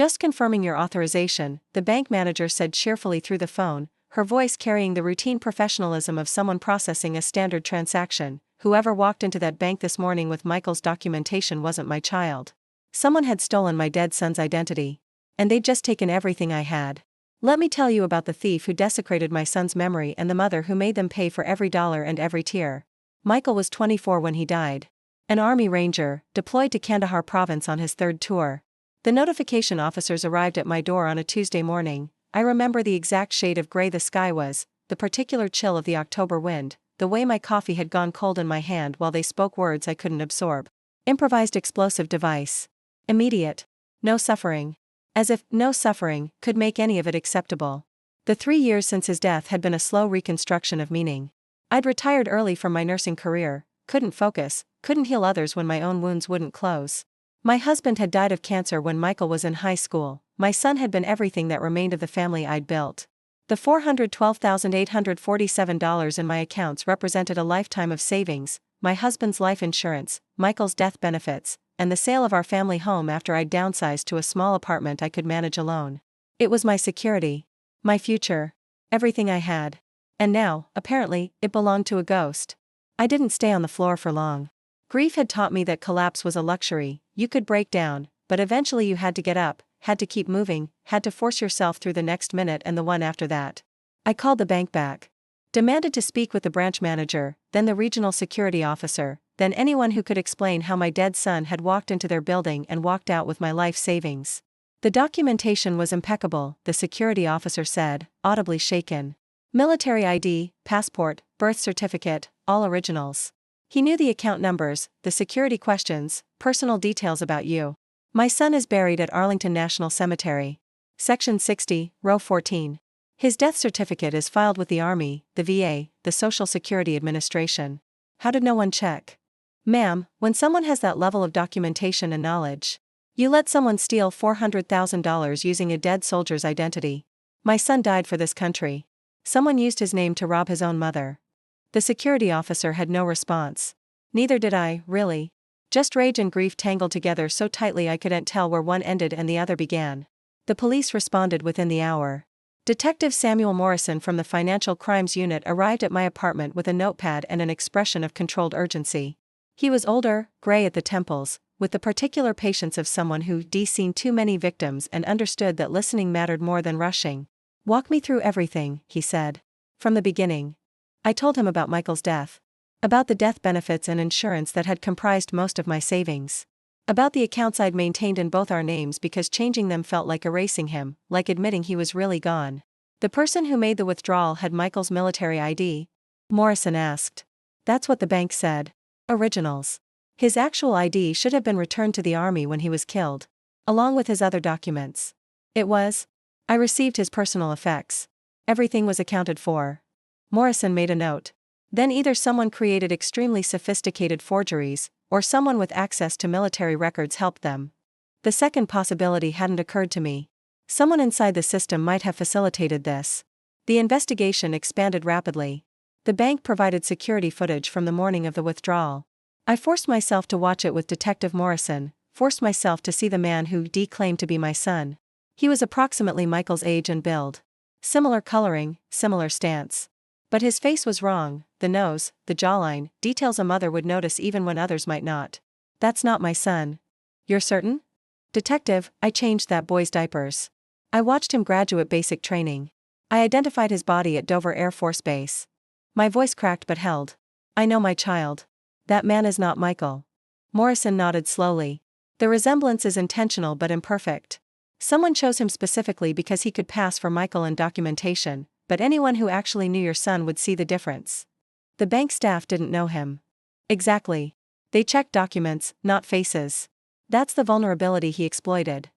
Just confirming your authorization, the bank manager said cheerfully through the phone, her voice carrying the routine professionalism of someone processing a standard transaction. Whoever walked into that bank this morning with Michael's documentation wasn't my child. Someone had stolen my dead son's identity. And they'd just taken everything I had. Let me tell you about the thief who desecrated my son's memory and the mother who made them pay for every dollar and every tear. Michael was 24 when he died. An Army Ranger, deployed to Kandahar province on his third tour. The notification officers arrived at my door on a Tuesday morning. I remember the exact shade of gray the sky was, the particular chill of the October wind, the way my coffee had gone cold in my hand while they spoke words I couldn't absorb. Improvised explosive device. Immediate. No suffering. As if no suffering could make any of it acceptable. The 3 years since his death had been a slow reconstruction of meaning. I'd retired early from my nursing career, couldn't focus, couldn't heal others when my own wounds wouldn't close. My husband had died of cancer when Michael was in high school. My son had been everything that remained of the family I'd built. The $412,847 in my accounts represented a lifetime of savings, my husband's life insurance, Michael's death benefits, and the sale of our family home after I'd downsized to a small apartment I could manage alone. It was my security. My future. Everything I had. And now, apparently, it belonged to a ghost. I didn't stay on the floor for long. Grief had taught me that collapse was a luxury. You could break down, but eventually you had to get up, had to keep moving, had to force yourself through the next minute and the one after that. I called the bank back. Demanded to speak with the branch manager, then the regional security officer, then anyone who could explain how my dead son had walked into their building and walked out with my life savings. The documentation was impeccable, the security officer said, audibly shaken. Military ID, passport, birth certificate, all originals. He knew the account numbers, the security questions, personal details about you. My son is buried at Arlington National Cemetery. Section 60, Row 14. His death certificate is filed with the Army, the VA, the Social Security Administration. How did no one check? Ma'am, when someone has that level of documentation and knowledge, you let someone steal $400,000 using a dead soldier's identity. My son died for this country. Someone used his name to rob his own mother. The security officer had no response. Neither did I, really. Just rage and grief tangled together so tightly I couldn't tell where one ended and the other began. The police responded within the hour. Detective Samuel Morrison from the Financial Crimes Unit arrived at my apartment with a notepad and an expression of controlled urgency. He was older, gray at the temples, with the particular patience of someone who'd seen too many victims and understood that listening mattered more than rushing. Walk me through everything, he said. From the beginning. I told him about Michael's death. About the death benefits and insurance that had comprised most of my savings. About the accounts I'd maintained in both our names because changing them felt like erasing him, like admitting he was really gone. The person who made the withdrawal had Michael's military ID? Morrison asked. That's what the bank said. Originals. His actual ID should have been returned to the Army when he was killed. Along with his other documents. It was. I received his personal effects. Everything was accounted for. Morrison made a note. Then either someone created extremely sophisticated forgeries, or someone with access to military records helped them. The second possibility hadn't occurred to me. Someone inside the system might have facilitated this. The investigation expanded rapidly. The bank provided security footage from the morning of the withdrawal. I forced myself to watch it with Detective Morrison, forced myself to see the man who claimed to be my son. He was approximately Michael's age and build. Similar coloring, similar stance. But his face was wrong, the nose, the jawline, details a mother would notice even when others might not. That's not my son. You're certain? Detective, I changed that boy's diapers. I watched him graduate basic training. I identified his body at Dover Air Force Base. My voice cracked but held. I know my child. That man is not Michael. Morrison nodded slowly. The resemblance is intentional but imperfect. Someone chose him specifically because he could pass for Michael in documentation, but anyone who actually knew your son would see the difference. The bank staff didn't know him. Exactly. They checked documents, not faces. That's the vulnerability he exploited.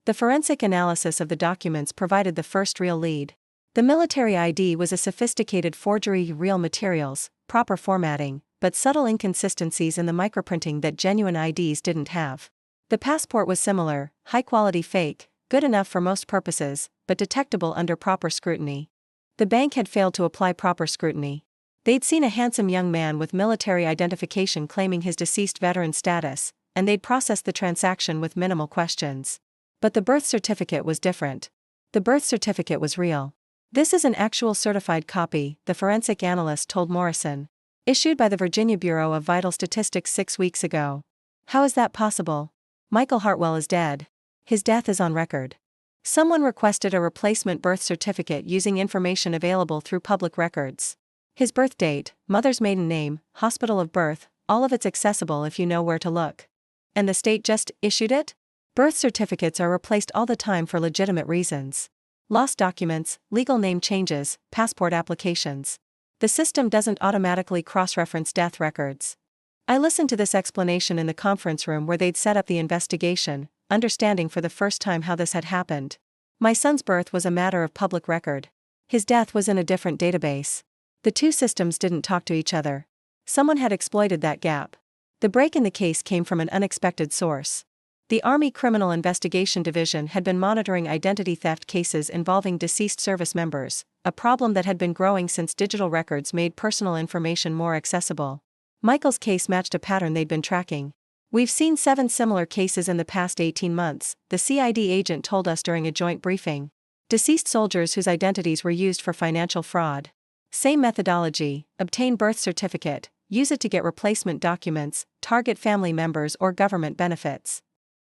The forensic analysis of the documents provided the first real lead. The military ID was a sophisticated forgery, real materials, proper formatting, but subtle inconsistencies in the microprinting that genuine IDs didn't have. The passport was similar, high-quality fake, good enough for most purposes, but detectable under proper scrutiny. The bank had failed to apply proper scrutiny. They'd seen a handsome young man with military identification claiming his deceased veteran status, and they'd processed the transaction with minimal questions. But the birth certificate was different. The birth certificate was real. "This is an actual certified copy," the forensic analyst told Morrison. "Issued by the Virginia Bureau of Vital Statistics 6 weeks ago." "How is that possible?" "Michael Hartwell is dead. His death is on record." Someone requested a replacement birth certificate using information available through public records. His birth date, mother's maiden name, hospital of birth, all of it's accessible if you know where to look. And the state just issued it? Birth certificates are replaced all the time for legitimate reasons. Lost documents, legal name changes, passport applications. The system doesn't automatically cross-reference death records. I listened to this explanation in the conference room where they'd set up the investigation, understanding for the first time how this had happened. My son's birth was a matter of public record. His death was in a different database. The two systems didn't talk to each other. Someone had exploited that gap. The break in the case came from an unexpected source. The Army Criminal Investigation Division had been monitoring identity theft cases involving deceased service members, a problem that had been growing since digital records made personal information more accessible. Michael's case matched a pattern they'd been tracking. "We've seen 7 similar cases in the past 18 months, the CID agent told us during a joint briefing. Deceased soldiers whose identities were used for financial fraud. Same methodology: obtain birth certificate, use it to get replacement documents, target family members or government benefits."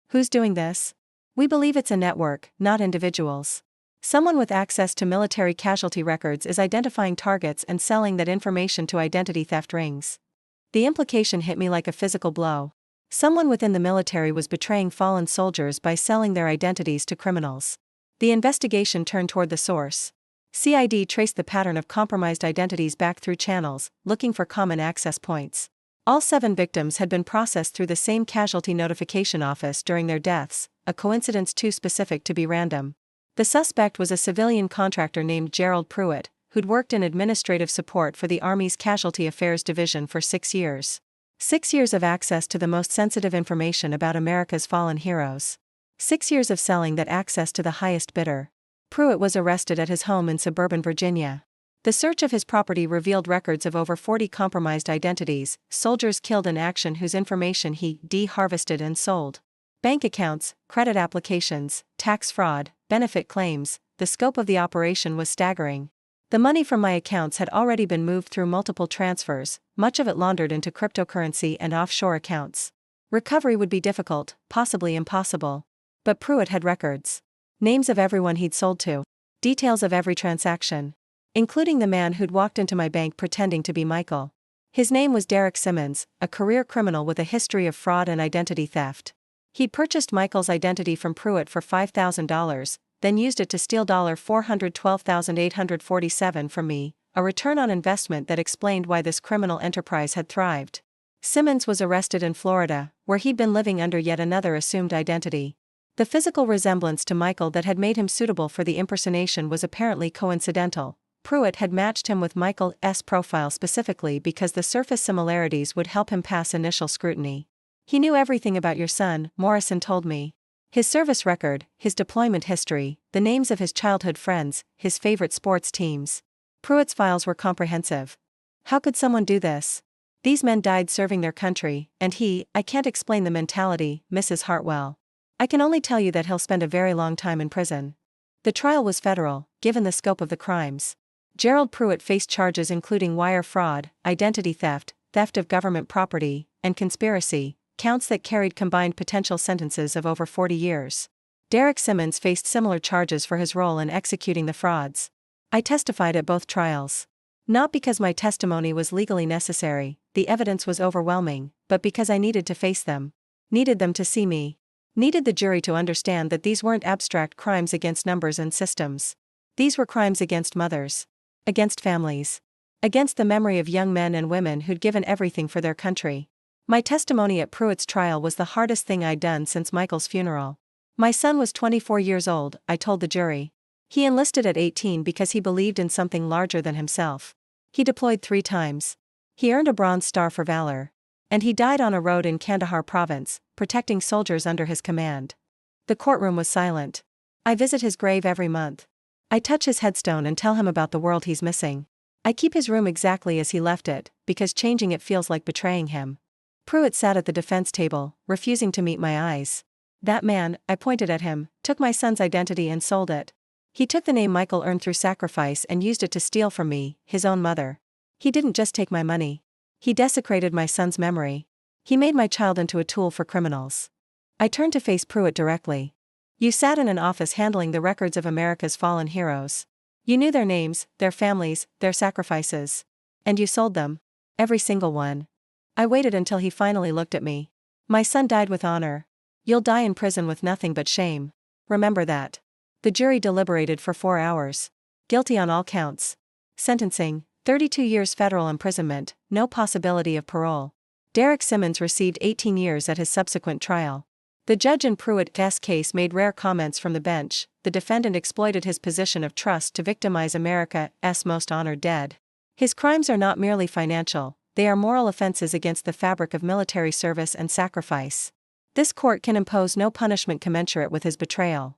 Who's doing this? We believe it's a network, not individuals. Someone with access to military casualty records is identifying targets and selling that information to identity theft rings. The implication hit me like a physical blow. Someone within the military was betraying fallen soldiers by selling their identities to criminals. The investigation turned toward the source. CID traced the pattern of compromised identities back through channels, looking for common access points. All 7 victims had been processed through the same casualty notification office during their deaths, a coincidence too specific to be random. The suspect was a civilian contractor named Gerald Pruitt, who'd worked in administrative support for the Army's Casualty Affairs Division for 6 years. 6 years of access to the most sensitive information about America's fallen heroes. 6 years of selling that access to the highest bidder. Pruitt was arrested at his home in suburban Virginia. The search of his property revealed records of over 40 compromised identities, soldiers killed in action whose information he de-harvested and sold. Bank accounts, credit applications, tax fraud, benefit claims. The scope of the operation was staggering. "The money from my accounts had already been moved through multiple transfers, much of it laundered into cryptocurrency and offshore accounts. Recovery would be difficult, possibly impossible. But Pruitt had records. Names of everyone he'd sold to. Details of every transaction. Including the man who'd walked into my bank pretending to be Michael. His name was Derek Simmons, a career criminal with a history of fraud and identity theft. He'd purchased Michael's identity from Pruitt for $5,000, then used it to steal $412,847 from me, a return on investment that explained why this criminal enterprise had thrived. Simmons was arrested in Florida, where he'd been living under yet another assumed identity. The physical resemblance to Michael that had made him suitable for the impersonation was apparently coincidental. Pruitt had matched him with Michael's profile specifically because the surface similarities would help him pass initial scrutiny. "He knew everything about your son," Morrison told me. "His service record, his deployment history, the names of his childhood friends, his favorite sports teams. Pruitt's files were comprehensive. How could someone do this? These men died serving their country, and I can't explain the mentality, Mrs. Hartwell. I can only tell you that he'll spend a very long time in prison." The trial was federal, given the scope of the crimes. Gerald Pruitt faced charges including wire fraud, identity theft, theft of government property, and conspiracy, counts that carried combined potential sentences of over 40 years. Derek Simmons faced similar charges for his role in executing the frauds. I testified at both trials. Not because my testimony was legally necessary, the evidence was overwhelming, but because I needed to face them. Needed them to see me. Needed the jury to understand that these weren't abstract crimes against numbers and systems. These were crimes against mothers. Against families. Against the memory of young men and women who'd given everything for their country. My testimony at Pruitt's trial was the hardest thing I'd done since Michael's funeral. My son was 24 years old, I told the jury. He enlisted at 18 because he believed in something larger than himself. He deployed 3 times. He earned a Bronze Star for valor. And he died on a road in Kandahar province, protecting soldiers under his command. The courtroom was silent. I visit his grave every month. I touch his headstone and tell him about the world he's missing. I keep his room exactly as he left it, because changing it feels like betraying him. Pruitt sat at the defense table, refusing to meet my eyes. That man, I pointed at him, took my son's identity and sold it. He took the name Michael earned through sacrifice and used it to steal from me, his own mother. He didn't just take my money. He desecrated my son's memory. He made my child into a tool for criminals. I turned to face Pruitt directly. You sat in an office handling the records of America's fallen heroes. You knew their names, their families, their sacrifices. And you sold them. Every single one. I waited until he finally looked at me. My son died with honor. You'll die in prison with nothing but shame. Remember that. The jury deliberated for 4 hours. Guilty on all counts. Sentencing, 32 years federal imprisonment, no possibility of parole. Derek Simmons received 18 years at his subsequent trial. The judge in Pruitt's case made rare comments from the bench. The defendant exploited his position of trust to victimize America's most honored dead. His crimes are not merely financial, they are moral offenses against the fabric of military service and sacrifice. This court can impose no punishment commensurate with his betrayal.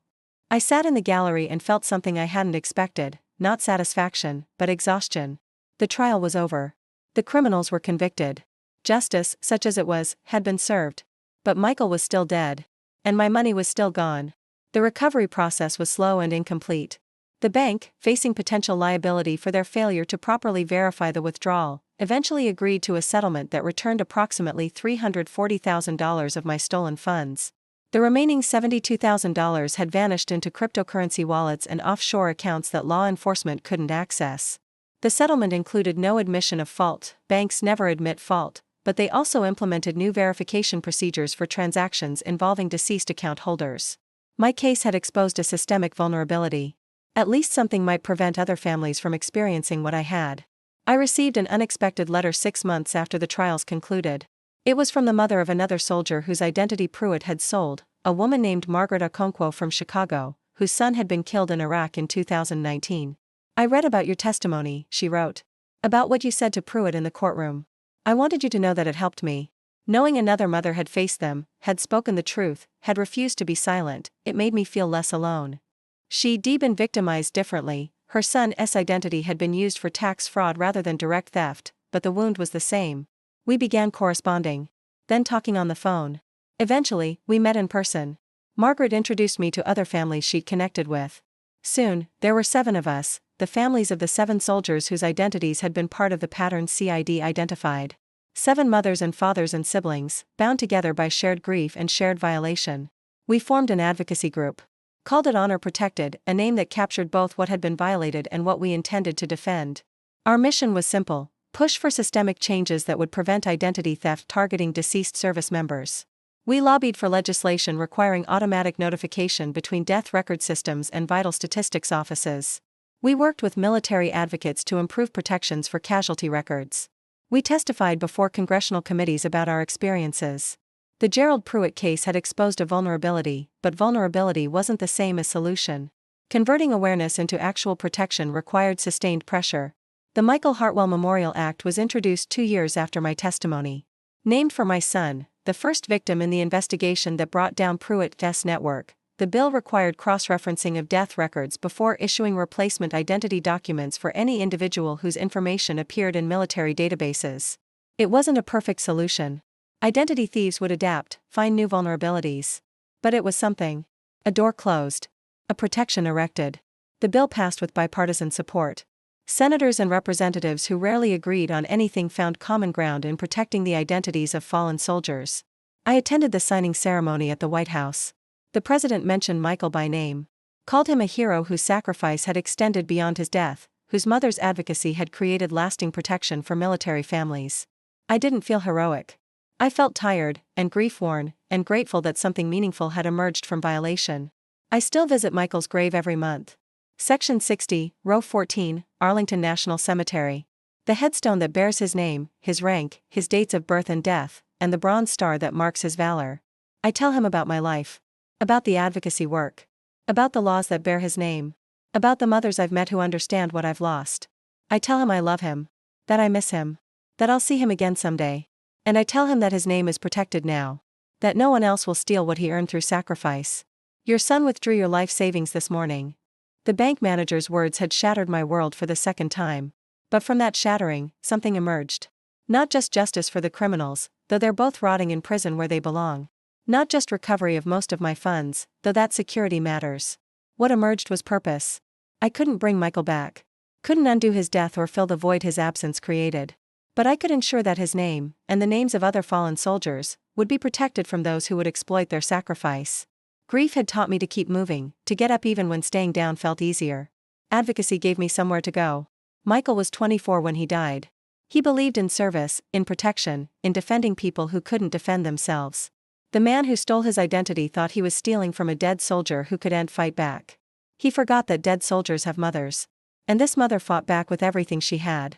I sat in the gallery and felt something I hadn't expected, not satisfaction, but exhaustion. The trial was over. The criminals were convicted. Justice, such as it was, had been served. But Michael was still dead. And my money was still gone. The recovery process was slow and incomplete. The bank, facing potential liability for their failure to properly verify the withdrawal, eventually agreed to a settlement that returned approximately $340,000 of my stolen funds. The remaining $72,000 had vanished into cryptocurrency wallets and offshore accounts that law enforcement couldn't access. The settlement included no admission of fault. Banks never admit fault, but they also implemented new verification procedures for transactions involving deceased account holders. My case had exposed a systemic vulnerability. At least something might prevent other families from experiencing what I had. I received an unexpected letter 6 months after the trials concluded. It was from the mother of another soldier whose identity Pruitt had sold, a woman named Margaret Okonkwo from Chicago, whose son had been killed in Iraq in 2019. I read about your testimony, she wrote. About what you said to Pruitt in the courtroom. I wanted you to know that it helped me. Knowing another mother had faced them, had spoken the truth, had refused to be silent, it made me feel less alone. She'd been victimized differently. Her son's identity had been used for tax fraud rather than direct theft, but the wound was the same. We began corresponding. Then talking on the phone. Eventually, we met in person. Margaret introduced me to other families she'd connected with. Soon, there were 7 of us, the families of the 7 soldiers whose identities had been part of the pattern CID identified. 7 mothers and fathers and siblings, bound together by shared grief and shared violation. We formed an advocacy group. Called it Honor Protected, a name that captured both what had been violated and what we intended to defend. Our mission was simple: push for systemic changes that would prevent identity theft targeting deceased service members. We lobbied for legislation requiring automatic notification between death record systems and vital statistics offices. We worked with military advocates to improve protections for casualty records. We testified before congressional committees about our experiences. The Gerald Pruitt case had exposed a vulnerability, but vulnerability wasn't the same as solution. Converting awareness into actual protection required sustained pressure. The Michael Hartwell Memorial Act was introduced 2 years after my testimony. Named for my son, the first victim in the investigation that brought down Pruitt's network, the bill required cross-referencing of death records before issuing replacement identity documents for any individual whose information appeared in military databases. It wasn't a perfect solution. Identity thieves would adapt, find new vulnerabilities. But it was something. A door closed. A protection erected. The bill passed with bipartisan support. Senators and representatives who rarely agreed on anything found common ground in protecting the identities of fallen soldiers. I attended the signing ceremony at the White House. The president mentioned Michael by name. Called him a hero whose sacrifice had extended beyond his death, whose mother's advocacy had created lasting protection for military families. I didn't feel heroic. I felt tired, and grief-worn, and grateful that something meaningful had emerged from violation. I still visit Michael's grave every month. Section 60, Row 14, Arlington National Cemetery. The headstone that bears his name, his rank, his dates of birth and death, and the bronze star that marks his valor. I tell him about my life. About the advocacy work. About the laws that bear his name. About the mothers I've met who understand what I've lost. I tell him I love him. That I miss him. That I'll see him again someday. And I tell him that his name is protected now. That no one else will steal what he earned through sacrifice. Your son withdrew your life savings this morning. The bank manager's words had shattered my world for the second time. But from that shattering, something emerged. Not just justice for the criminals, though they're both rotting in prison where they belong. Not just recovery of most of my funds, though that security matters. What emerged was purpose. I couldn't bring Michael back. Couldn't undo his death or fill the void his absence created. But I could ensure that his name, and the names of other fallen soldiers, would be protected from those who would exploit their sacrifice. Grief had taught me to keep moving, to get up even when staying down felt easier. Advocacy gave me somewhere to go. Michael was 24 when he died. He believed in service, in protection, in defending people who couldn't defend themselves. The man who stole his identity thought he was stealing from a dead soldier who couldn't fight back. He forgot that dead soldiers have mothers. And this mother fought back with everything she had.